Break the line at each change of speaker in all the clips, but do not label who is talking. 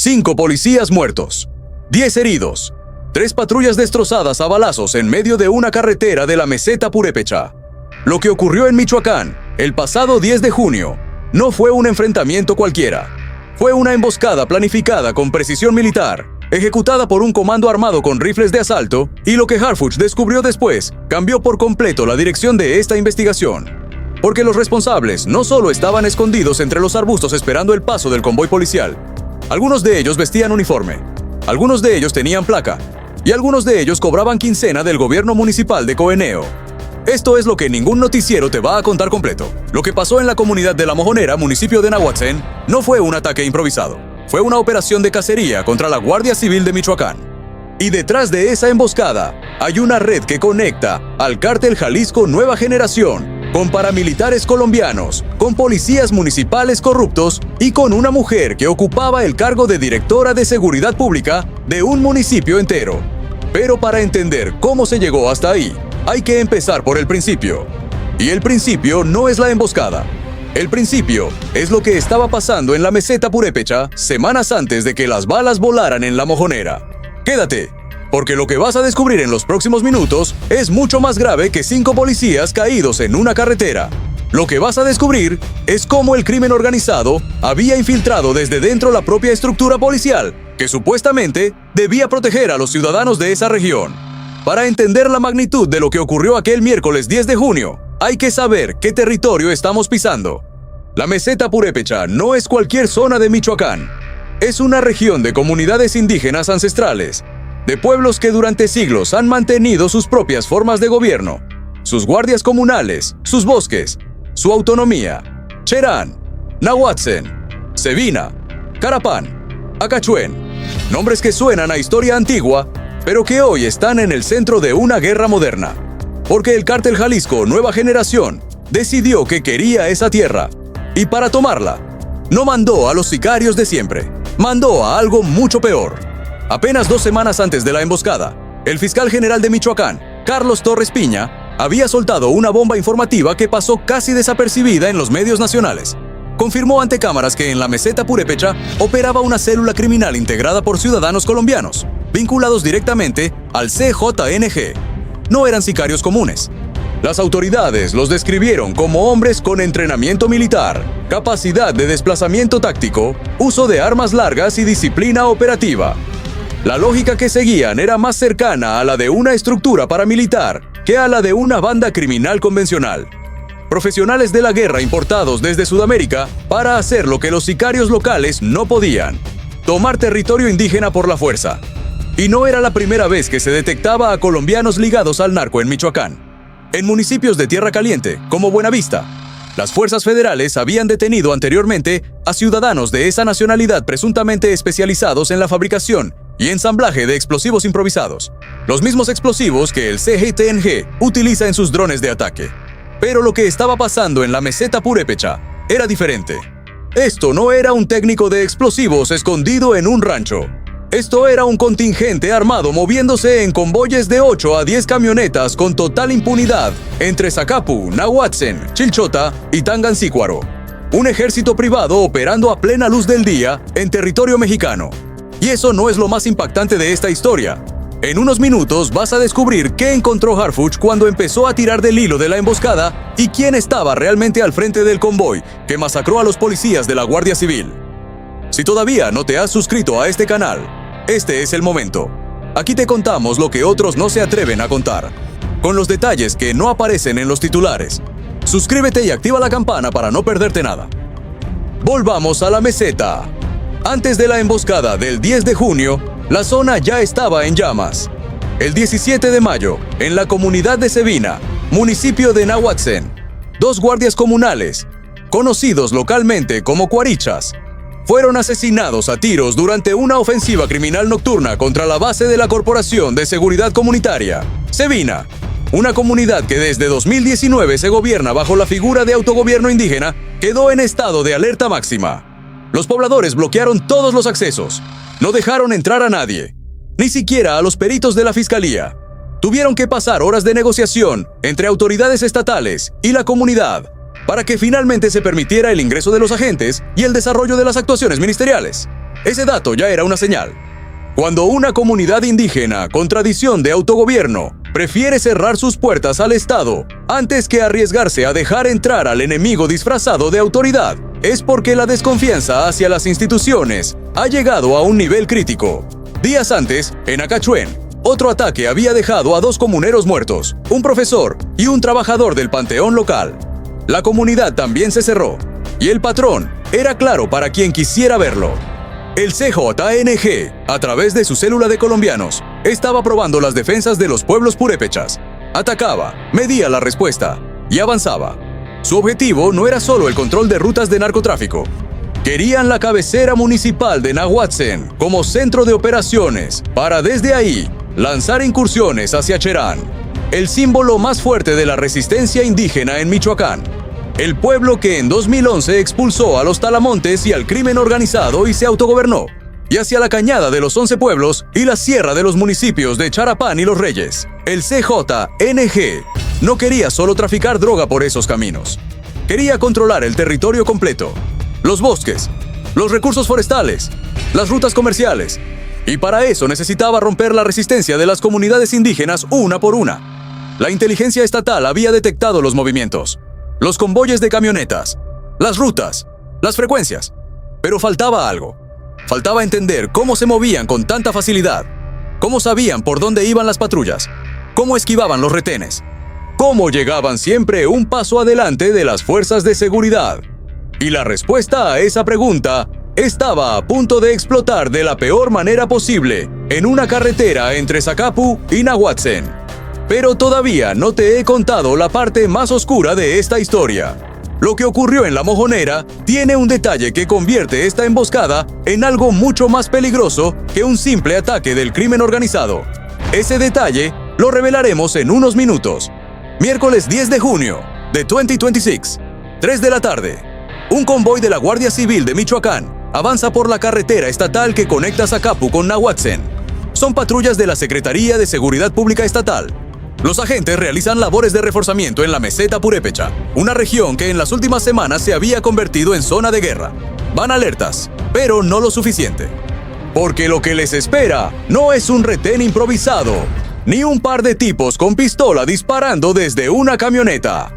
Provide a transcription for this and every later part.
5 policías muertos, 10 heridos, 3 patrullas destrozadas a balazos en medio de una carretera de la meseta purépecha. Lo que ocurrió en Michoacán el pasado 10 de junio no fue un enfrentamiento cualquiera. Fue una emboscada planificada con precisión militar, ejecutada por un comando armado con rifles de asalto, y lo que Harfuch descubrió después cambió por completo la dirección de esta investigación. Porque los responsables no solo estaban escondidos entre los arbustos esperando el paso del convoy policial. Algunos de ellos vestían uniforme, algunos de ellos tenían placa, y algunos de ellos cobraban quincena del gobierno municipal de Coeneo. Esto es lo que ningún noticiero te va a contar completo. Lo que pasó en la comunidad de La Mojonera, municipio de Nahuatzin, no fue un ataque improvisado. Fue una operación de cacería contra la Guardia Civil de Michoacán. Y detrás de esa emboscada hay una red que conecta al Cártel Jalisco Nueva Generación con paramilitares colombianos, con policías municipales corruptos y con una mujer que ocupaba el cargo de directora de seguridad pública de un municipio entero. Pero para entender cómo se llegó hasta ahí, hay que empezar por el principio. Y el principio no es la emboscada. El principio es lo que estaba pasando en la meseta purépecha semanas antes de que las balas volaran en La Mojonera. Quédate, porque lo que vas a descubrir en los próximos minutos es mucho más grave que 5 policías caídos en una carretera. Lo que vas a descubrir es cómo el crimen organizado había infiltrado desde dentro la propia estructura policial, que supuestamente debía proteger a los ciudadanos de esa región. Para entender la magnitud de lo que ocurrió aquel miércoles 10 de junio, hay que saber qué territorio estamos pisando. La meseta purépecha no es cualquier zona de Michoacán. Es una región de comunidades indígenas ancestrales, de pueblos que durante siglos han mantenido sus propias formas de gobierno, sus guardias comunales, sus bosques, su autonomía. Cherán, Nahuatzin, Cevina, Carapán, Acachuén, nombres que suenan a historia antigua, pero que hoy están en el centro de una guerra moderna. Porque el Cártel Jalisco Nueva Generación decidió que quería esa tierra, y para tomarla, no mandó a los sicarios de siempre, mandó a algo mucho peor. Apenas 2 semanas antes de la emboscada, el fiscal general de Michoacán, Carlos Torres Piña, había soltado una bomba informativa que pasó casi desapercibida en los medios nacionales. Confirmó ante cámaras que en la meseta purépecha operaba una célula criminal integrada por ciudadanos colombianos, vinculados directamente al CJNG. No eran sicarios comunes. Las autoridades los describieron como hombres con entrenamiento militar, capacidad de desplazamiento táctico, uso de armas largas y disciplina operativa. La lógica que seguían era más cercana a la de una estructura paramilitar que a la de una banda criminal convencional. Profesionales de la guerra importados desde Sudamérica para hacer lo que los sicarios locales no podían: tomar territorio indígena por la fuerza. Y no era la primera vez que se detectaba a colombianos ligados al narco en Michoacán. En municipios de Tierra Caliente, como Buenavista, las fuerzas federales habían detenido anteriormente a ciudadanos de esa nacionalidad presuntamente especializados en la fabricación y ensamblaje de explosivos improvisados, los mismos explosivos que el CJNG utiliza en sus drones de ataque. Pero lo que estaba pasando en la meseta purépecha era diferente. Esto no era un técnico de explosivos escondido en un rancho. Esto era un contingente armado moviéndose en convoyes de 8 a 10 camionetas con total impunidad entre Zacapu, Nahuatzin, Chilchota y Tangancícuaro. Un ejército privado operando a plena luz del día en territorio mexicano. Y eso no es lo más impactante de esta historia. En unos minutos vas a descubrir qué encontró Harfuch cuando empezó a tirar del hilo de la emboscada y quién estaba realmente al frente del convoy que masacró a los policías de la Guardia Civil. Si todavía no te has suscrito a este canal, este es el momento. Aquí te contamos lo que otros no se atreven a contar, con los detalles que no aparecen en los titulares. Suscríbete y activa la campana para no perderte nada. Volvamos a la meseta. Antes de la emboscada del 10 de junio, la zona ya estaba en llamas. El 17 de mayo, en la comunidad de Cevina, municipio de Nahuatzin, 2 guardias comunales, conocidos localmente como cuarichas, fueron asesinados a tiros durante una ofensiva criminal nocturna contra la base de la Corporación de Seguridad Comunitaria, Cevina, una comunidad que desde 2019 se gobierna bajo la figura de autogobierno indígena, quedó en estado de alerta máxima. Los pobladores bloquearon todos los accesos, no dejaron entrar a nadie, ni siquiera a los peritos de la fiscalía. Tuvieron que pasar horas de negociación entre autoridades estatales y la comunidad para que finalmente se permitiera el ingreso de los agentes y el desarrollo de las actuaciones ministeriales. Ese dato ya era una señal. Cuando una comunidad indígena con tradición de autogobierno prefiere cerrar sus puertas al Estado antes que arriesgarse a dejar entrar al enemigo disfrazado de autoridad, es porque la desconfianza hacia las instituciones ha llegado a un nivel crítico. Días antes, en Acachuén, otro ataque había dejado a 2 comuneros muertos, un profesor y un trabajador del panteón local. La comunidad también se cerró, y el patrón era claro para quien quisiera verlo. El CJNG, a través de su célula de colombianos, estaba probando las defensas de los pueblos purépechas. Atacaba, medía la respuesta y avanzaba. Su objetivo no era solo el control de rutas de narcotráfico. Querían la cabecera municipal de Nahuatzen como centro de operaciones para desde ahí lanzar incursiones hacia Cherán, el símbolo más fuerte de la resistencia indígena en Michoacán. El pueblo que en 2011 expulsó a los talamontes y al crimen organizado y se autogobernó, y hacia la cañada de los 11 pueblos y la sierra de los municipios de Charapán y Los Reyes. El CJNG no quería solo traficar droga por esos caminos. Quería controlar el territorio completo, los bosques, los recursos forestales, las rutas comerciales, y para eso necesitaba romper la resistencia de las comunidades indígenas una por una. La inteligencia estatal había detectado los movimientos, los convoyes de camionetas, las rutas, las frecuencias. Pero faltaba algo. Faltaba entender cómo se movían con tanta facilidad, cómo sabían por dónde iban las patrullas, cómo esquivaban los retenes, cómo llegaban siempre un paso adelante de las fuerzas de seguridad. Y la respuesta a esa pregunta estaba a punto de explotar de la peor manera posible en una carretera entre Zacapu y Nahuatzen. Pero todavía no te he contado la parte más oscura de esta historia. Lo que ocurrió en La Mojonera tiene un detalle que convierte esta emboscada en algo mucho más peligroso que un simple ataque del crimen organizado. Ese detalle lo revelaremos en unos minutos. Miércoles 10 de junio de 2026, 3 de la tarde. Un convoy de la Guardia Civil de Michoacán avanza por la carretera estatal que conecta Zacapu con Nahuatzen. Son patrullas de la Secretaría de Seguridad Pública Estatal. Los agentes realizan labores de reforzamiento en la meseta purépecha, una región que en las últimas semanas se había convertido en zona de guerra. Van alertas, pero no lo suficiente. Porque lo que les espera no es un retén improvisado, ni un par de tipos con pistola disparando desde una camioneta.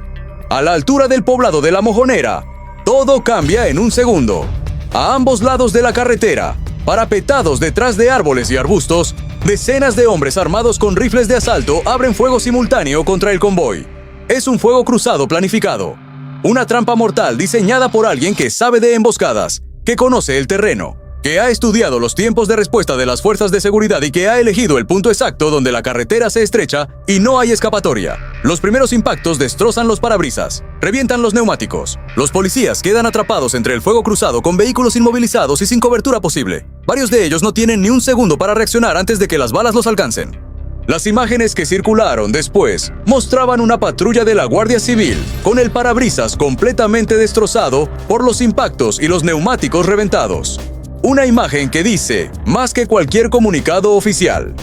A la altura del poblado de La Mojonera, todo cambia en un segundo. A ambos lados de la carretera, parapetados detrás de árboles y arbustos, decenas de hombres armados con rifles de asalto abren fuego simultáneo contra el convoy. Es un fuego cruzado planificado. Una trampa mortal diseñada por alguien que sabe de emboscadas, que conoce el terreno, que ha estudiado los tiempos de respuesta de las fuerzas de seguridad y que ha elegido el punto exacto donde la carretera se estrecha y no hay escapatoria. Los primeros impactos destrozan los parabrisas, revientan los neumáticos. Los policías quedan atrapados entre el fuego cruzado con vehículos inmovilizados y sin cobertura posible. Varios de ellos no tienen ni un segundo para reaccionar antes de que las balas los alcancen. Las imágenes que circularon después mostraban una patrulla de la Guardia Civil con el parabrisas completamente destrozado por los impactos y los neumáticos reventados. Una imagen que dice más que cualquier comunicado oficial.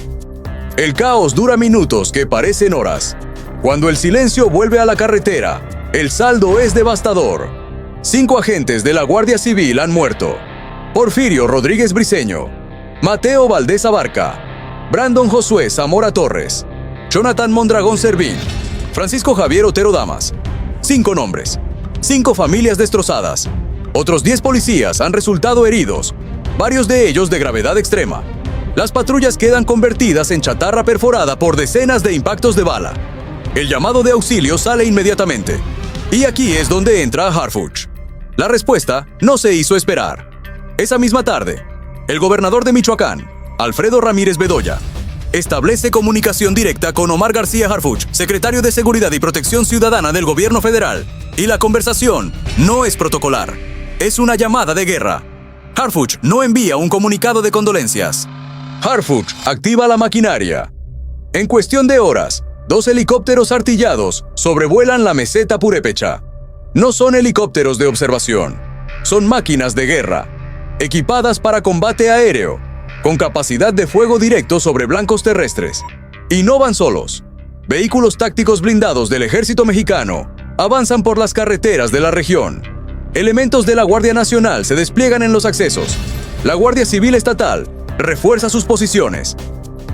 El caos dura minutos que parecen horas. Cuando el silencio vuelve a la carretera, el saldo es devastador. 5 agentes de la Guardia Civil han muerto. Porfirio Rodríguez Briceño, Mateo Valdés Abarca, Brandon Josué Zamora Torres, Jonathan Mondragón Servín, Francisco Javier Otero Damas. 5 nombres, 5 familias destrozadas. Otros 10 policías han resultado heridos, varios de ellos de gravedad extrema. Las patrullas quedan convertidas en chatarra perforada por decenas de impactos de bala. El llamado de auxilio sale inmediatamente. Y aquí es donde entra Harfuch. La respuesta no se hizo esperar. Esa misma tarde, el gobernador de Michoacán, Alfredo Ramírez Bedoya, establece comunicación directa con Omar García Harfuch, secretario de Seguridad y Protección Ciudadana del Gobierno Federal. Y la conversación no es protocolar. Es una llamada de guerra. Harfuch no envía un comunicado de condolencias. Harfuch activa la maquinaria. En cuestión de horas, 2 helicópteros artillados sobrevuelan la meseta purépecha. No son helicópteros de observación, son máquinas de guerra, equipadas para combate aéreo, con capacidad de fuego directo sobre blancos terrestres. Y no van solos. Vehículos tácticos blindados del ejército mexicano avanzan por las carreteras de la región. Elementos de la Guardia Nacional se despliegan en los accesos. la Guardia Civil Estatal refuerza sus posiciones.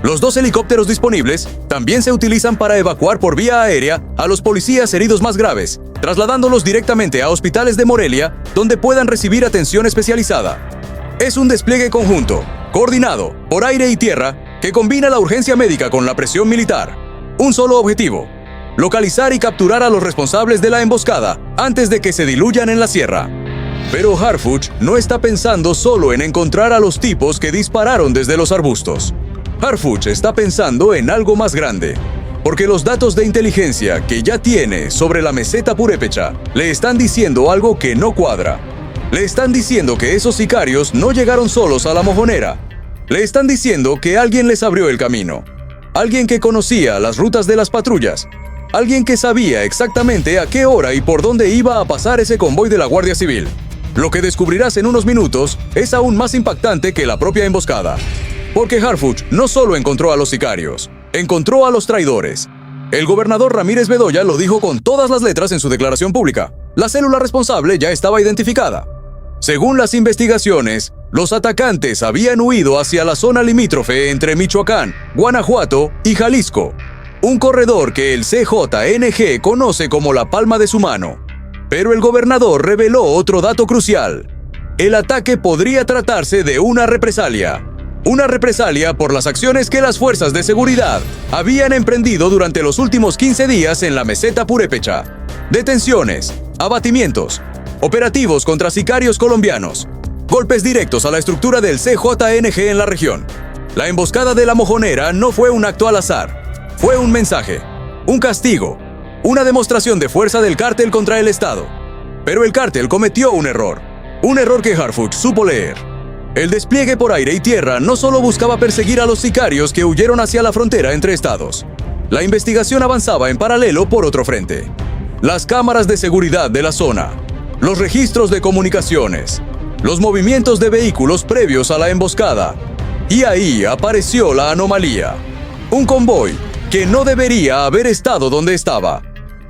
Los 2 helicópteros disponibles también se utilizan para evacuar por vía aérea a los policías heridos más graves, trasladándolos directamente a hospitales de Morelia, donde puedan recibir atención especializada. Es un despliegue conjunto, coordinado, por aire y tierra, que combina la urgencia médica con la presión militar. Un solo objetivo: localizar y capturar a los responsables de la emboscada antes de que se diluyan en la sierra. Pero Harfuch no está pensando solo en encontrar a los tipos que dispararon desde los arbustos. Harfuch está pensando en algo más grande, porque los datos de inteligencia que ya tiene sobre la meseta purépecha le están diciendo algo que no cuadra. Le están diciendo que esos sicarios no llegaron solos a la mojonera. Le están diciendo que alguien les abrió el camino. Alguien que conocía las rutas de las patrullas. Alguien que sabía exactamente a qué hora y por dónde iba a pasar ese convoy de la Guardia Civil. Lo que descubrirás en unos minutos es aún más impactante que la propia emboscada. Porque Harfuch no solo encontró a los sicarios, encontró a los traidores. El gobernador Ramírez Bedoya lo dijo con todas las letras en su declaración pública. La célula responsable ya estaba identificada. Según las investigaciones, los atacantes habían huido hacia la zona limítrofe entre Michoacán, Guanajuato y Jalisco. Un corredor que el CJNG conoce como la palma de su mano. Pero el gobernador reveló otro dato crucial. El ataque podría tratarse de una represalia. Una represalia por las acciones que las fuerzas de seguridad habían emprendido durante los últimos 15 días en la meseta purépecha. Detenciones, abatimientos, operativos contra sicarios colombianos, golpes directos a la estructura del CJNG en la región. La emboscada de la mojonera no fue un acto al azar, fue un mensaje, un castigo, una demostración de fuerza del cártel contra el Estado. Pero el cártel cometió un error que Harfuch supo leer. El despliegue por aire y tierra no solo buscaba perseguir a los sicarios que huyeron hacia la frontera entre estados. La investigación avanzaba en paralelo por otro frente. Las cámaras de seguridad de la zona, los registros de comunicaciones, los movimientos de vehículos previos a la emboscada. Y ahí apareció la anomalía. Un convoy que no debería haber estado donde estaba.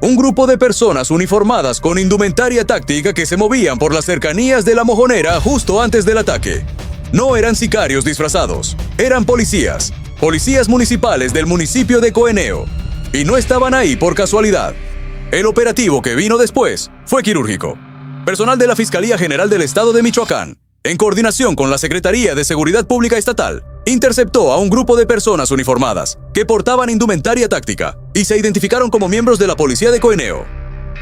Un grupo de personas uniformadas con indumentaria táctica que se movían por las cercanías de la mojonera justo antes del ataque. No eran sicarios disfrazados, eran policías municipales del municipio de Coeneo. Y no estaban ahí por casualidad. El operativo que vino después fue quirúrgico. Personal de la Fiscalía General del Estado de Michoacán, en coordinación con la Secretaría de Seguridad Pública Estatal, interceptó a un grupo de personas uniformadas que portaban indumentaria táctica y se identificaron como miembros de la policía de Coeneo.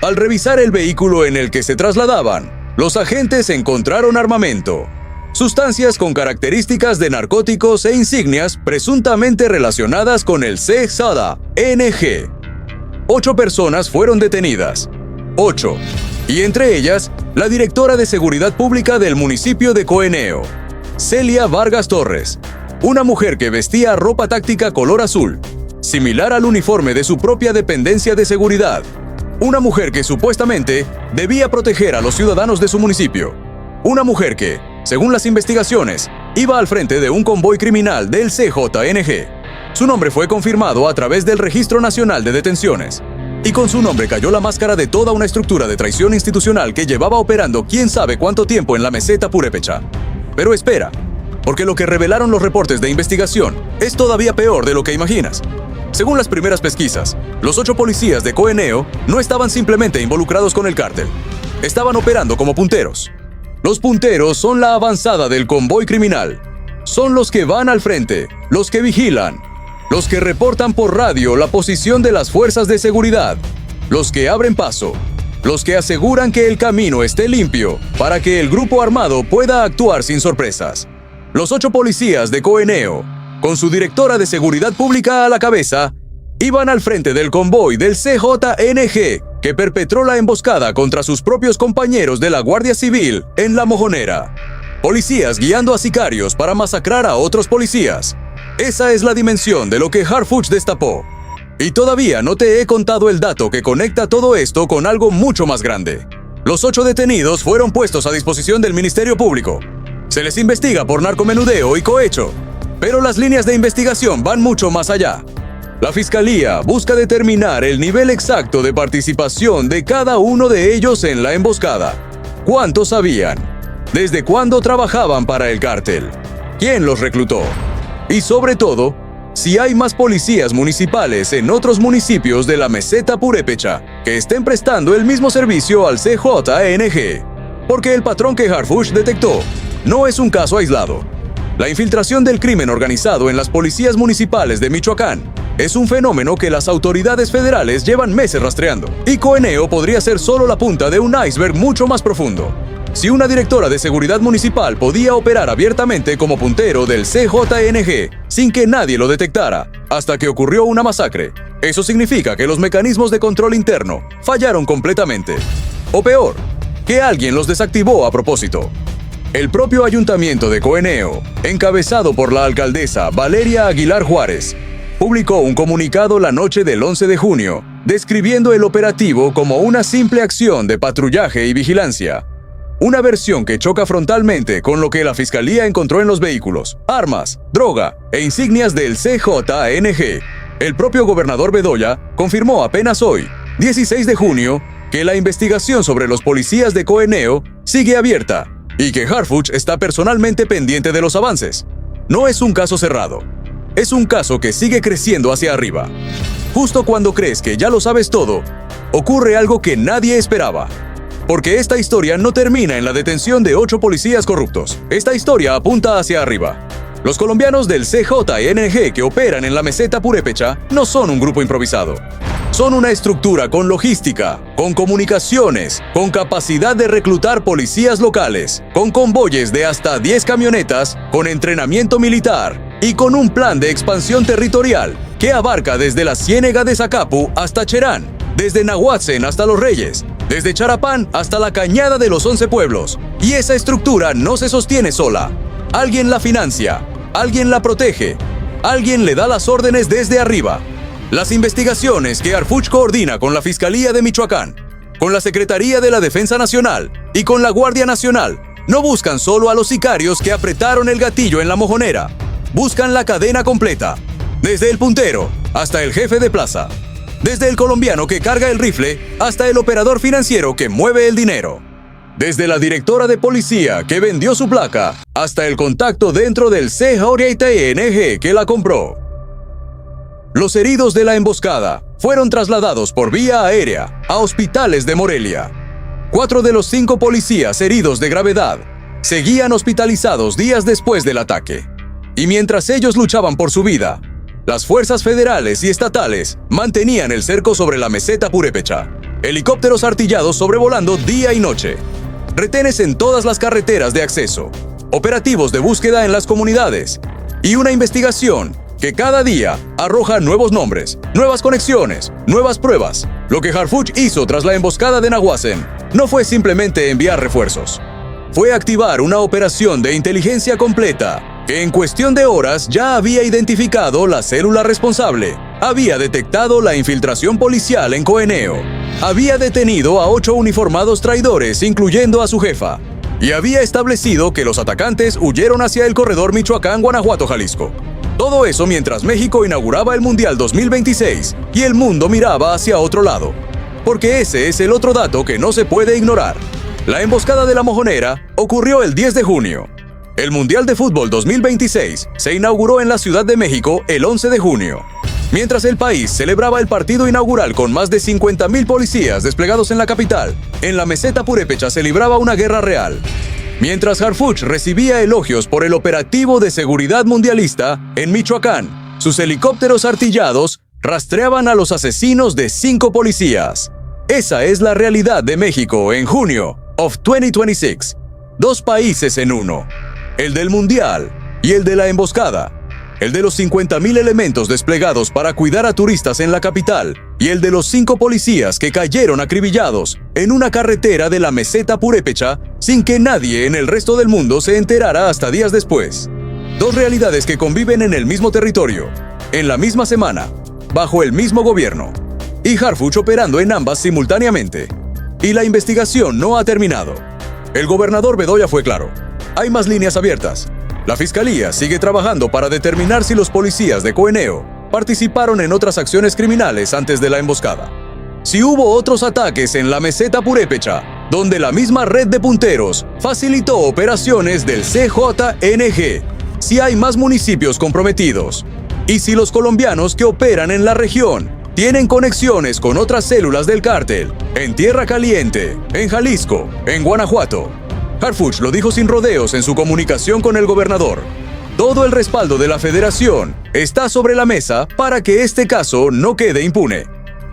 Al revisar el vehículo en el que se trasladaban, los agentes encontraron armamento, sustancias con características de narcóticos e insignias presuntamente relacionadas con el CJNG. 8 personas fueron detenidas. 8. Y entre ellas, la directora de Seguridad Pública del municipio de Coeneo, Celia Vargas Torres, una mujer que vestía ropa táctica color azul, similar al uniforme de su propia dependencia de seguridad. Una mujer que supuestamente debía proteger a los ciudadanos de su municipio. Una mujer que, según las investigaciones, iba al frente de un convoy criminal del CJNG. Su nombre fue confirmado a través del Registro Nacional de Detenciones. Y con su nombre cayó la máscara de toda una estructura de traición institucional que llevaba operando quién sabe cuánto tiempo en la meseta purépecha. Pero espera, porque lo que revelaron los reportes de investigación es todavía peor de lo que imaginas. Según las primeras pesquisas, los 8 policías de Coeneo no estaban simplemente involucrados con el cártel. Estaban operando como punteros. Los punteros son la avanzada del convoy criminal. Son los que van al frente, los que vigilan, los que reportan por radio la posición de las fuerzas de seguridad, los que abren paso, los que aseguran que el camino esté limpio para que el grupo armado pueda actuar sin sorpresas. Los 8 policías de Coeneo, con su directora de Seguridad Pública a la cabeza, iban al frente del convoy del CJNG que perpetró la emboscada contra sus propios compañeros de la Guardia Civil en La Mojonera. Policías guiando a sicarios para masacrar a otros policías. Esa es la dimensión de lo que Harfuch destapó. Y todavía no te he contado el dato que conecta todo esto con algo mucho más grande. Los 8 detenidos fueron puestos a disposición del Ministerio Público. Se les investiga por narcomenudeo y cohecho, pero las líneas de investigación van mucho más allá. La Fiscalía busca determinar el nivel exacto de participación de cada uno de ellos en la emboscada. ¿Cuántos sabían? ¿Desde cuándo trabajaban para el cártel? ¿Quién los reclutó? Y sobre todo, si hay más policías municipales en otros municipios de la meseta purépecha que estén prestando el mismo servicio al CJNG. Porque el patrón que Harfuch detectó no es un caso aislado. La infiltración del crimen organizado en las policías municipales de Michoacán es un fenómeno que las autoridades federales llevan meses rastreando, y Coeneo podría ser solo la punta de un iceberg mucho más profundo. Si una directora de seguridad municipal podía operar abiertamente como puntero del CJNG sin que nadie lo detectara, hasta que ocurrió una masacre, eso significa que los mecanismos de control interno fallaron completamente. O peor, que alguien los desactivó a propósito. El propio ayuntamiento de Coeneo, encabezado por la alcaldesa Valeria Aguilar Juárez, publicó un comunicado la noche del 11 de junio, describiendo el operativo como una simple acción de patrullaje y vigilancia. Una versión que choca frontalmente con lo que la fiscalía encontró en los vehículos, armas, droga e insignias del CJNG. El propio gobernador Bedoya confirmó apenas hoy, 16 de junio, que la investigación sobre los policías de Coeneo sigue abierta y que Harfuch está personalmente pendiente de los avances. No es un caso cerrado. Es un caso que sigue creciendo hacia arriba. Justo cuando crees que ya lo sabes todo, ocurre algo que nadie esperaba. Porque esta historia no termina en la detención de 8 policías corruptos. Esta historia apunta hacia arriba. Los colombianos del CJNG que operan en la meseta purépecha no son un grupo improvisado. Son una estructura con logística, con comunicaciones, con capacidad de reclutar policías locales, con convoyes de hasta 10 camionetas, con entrenamiento militar y con un plan de expansión territorial que abarca desde la Ciénega de Zacapu hasta Cherán, desde Nahuatzen hasta Los Reyes, desde Charapán hasta la Cañada de los 11 Pueblos. Y esa estructura no se sostiene sola. Alguien la financia, alguien la protege, alguien le da las órdenes desde arriba. Las investigaciones que Harfuch coordina con la Fiscalía de Michoacán, con la Secretaría de la Defensa Nacional y con la Guardia Nacional no buscan solo a los sicarios que apretaron el gatillo en la mojonera. Buscan la cadena completa, desde el puntero hasta el jefe de plaza, desde el colombiano que carga el rifle hasta el operador financiero que mueve el dinero, desde la directora de policía que vendió su placa hasta el contacto dentro del CJNG que la compró. Los heridos de la emboscada fueron trasladados por vía aérea a hospitales de Morelia. 4 de los 5 policías heridos de gravedad seguían hospitalizados días después del ataque. Y mientras ellos luchaban por su vida, las fuerzas federales y estatales mantenían el cerco sobre la meseta purépecha. Helicópteros artillados sobrevolando día y noche. Retenes en todas las carreteras de acceso. Operativos de búsqueda en las comunidades. Y una investigación que cada día arroja nuevos nombres, nuevas conexiones, nuevas pruebas. Lo que Harfuch hizo tras la emboscada de Nahuatzen no fue simplemente enviar refuerzos. Fue activar una operación de inteligencia completa que en cuestión de horas ya había identificado la célula responsable, había detectado la infiltración policial en Coeneo, había detenido a 8 uniformados traidores, incluyendo a su jefa, y había establecido que los atacantes huyeron hacia el corredor Michoacán-Guanajuato-Jalisco. Todo eso mientras México inauguraba el Mundial 2026 y el mundo miraba hacia otro lado. Porque ese es el otro dato que no se puede ignorar. La emboscada de la mojonera ocurrió el 10 de junio. El Mundial de Fútbol 2026 se inauguró en la Ciudad de México el 11 de junio. Mientras el país celebraba el partido inaugural con más de 50,000 policías desplegados en la capital, en la meseta purépecha se libraba una guerra real. Mientras Harfuch recibía elogios por el operativo de seguridad mundialista, en Michoacán, sus helicópteros artillados rastreaban a los asesinos de 5 policías. Esa es la realidad de México en junio of 2026. 2 países en uno. El del Mundial y el de la emboscada. El de los 50,000 elementos desplegados para cuidar a turistas en la capital y el de los 5 policías que cayeron acribillados en una carretera de la meseta purépecha sin que nadie en el resto del mundo se enterara hasta días después. 2 realidades que conviven en el mismo territorio, en la misma semana, bajo el mismo gobierno, y Harfuch operando en ambas simultáneamente. Y la investigación no ha terminado. El gobernador Bedoya fue claro. Hay más líneas abiertas. La Fiscalía sigue trabajando para determinar si los policías de Coeneo participaron en otras acciones criminales antes de la emboscada. Si hubo otros ataques en la meseta purépecha, donde la misma red de punteros facilitó operaciones del CJNG. Si hay más municipios comprometidos y si los colombianos que operan en la región tienen conexiones con otras células del cártel, en Tierra Caliente, en Jalisco, en Guanajuato. Harfuch lo dijo sin rodeos en su comunicación con el gobernador. Todo el respaldo de la Federación está sobre la mesa para que este caso no quede impune.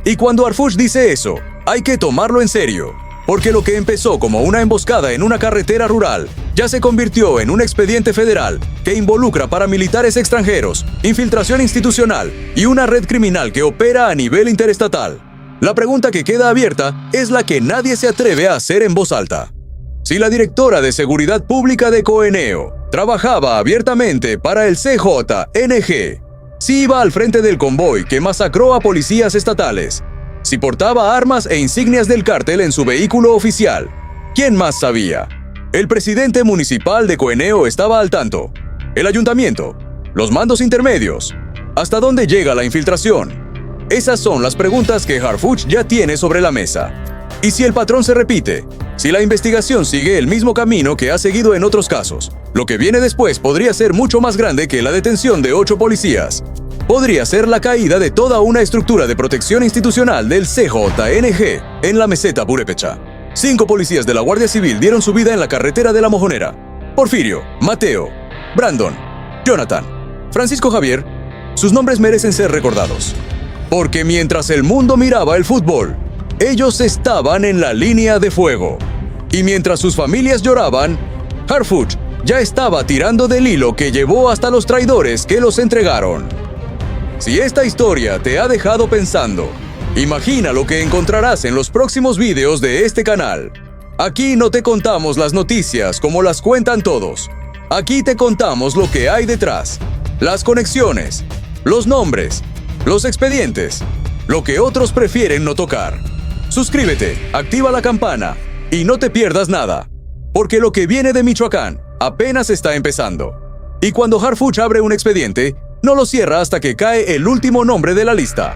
Y cuando Harfuch dice eso, hay que tomarlo en serio, porque lo que empezó como una emboscada en una carretera rural ya se convirtió en un expediente federal que involucra paramilitares extranjeros, infiltración institucional y una red criminal que opera a nivel interestatal. La pregunta que queda abierta es la que nadie se atreve a hacer en voz alta. Si la directora de Seguridad Pública de Coeneo trabajaba abiertamente para el CJNG, si iba al frente del convoy que masacró a policías estatales, si portaba armas e insignias del cártel en su vehículo oficial, ¿quién más sabía? El presidente municipal de Coeneo estaba al tanto, el ayuntamiento, los mandos intermedios. ¿Hasta dónde llega la infiltración? Esas son las preguntas que Harfuch ya tiene sobre la mesa. Y si el patrón se repite, si la investigación sigue el mismo camino que ha seguido en otros casos, lo que viene después podría ser mucho más grande que la detención de 8 policías. Podría ser la caída de toda una estructura de protección institucional del CJNG en la meseta purépecha. 5 policías de la Guardia Civil dieron su vida en la carretera de La Mojonera. Porfirio, Mateo, Brandon, Jonathan, Francisco Javier, sus nombres merecen ser recordados. Porque mientras el mundo miraba el fútbol, ellos estaban en la línea de fuego. Y mientras sus familias lloraban, Harfuch ya estaba tirando del hilo que llevó hasta los traidores que los entregaron. Si esta historia te ha dejado pensando, imagina lo que encontrarás en los próximos videos de este canal. Aquí no te contamos las noticias como las cuentan todos. Aquí te contamos lo que hay detrás, las conexiones, los nombres, los expedientes, lo que otros prefieren no tocar. Suscríbete, activa la campana y no te pierdas nada, porque lo que viene de Michoacán apenas está empezando. Y cuando Harfuch abre un expediente, no lo cierra hasta que cae el último nombre de la lista.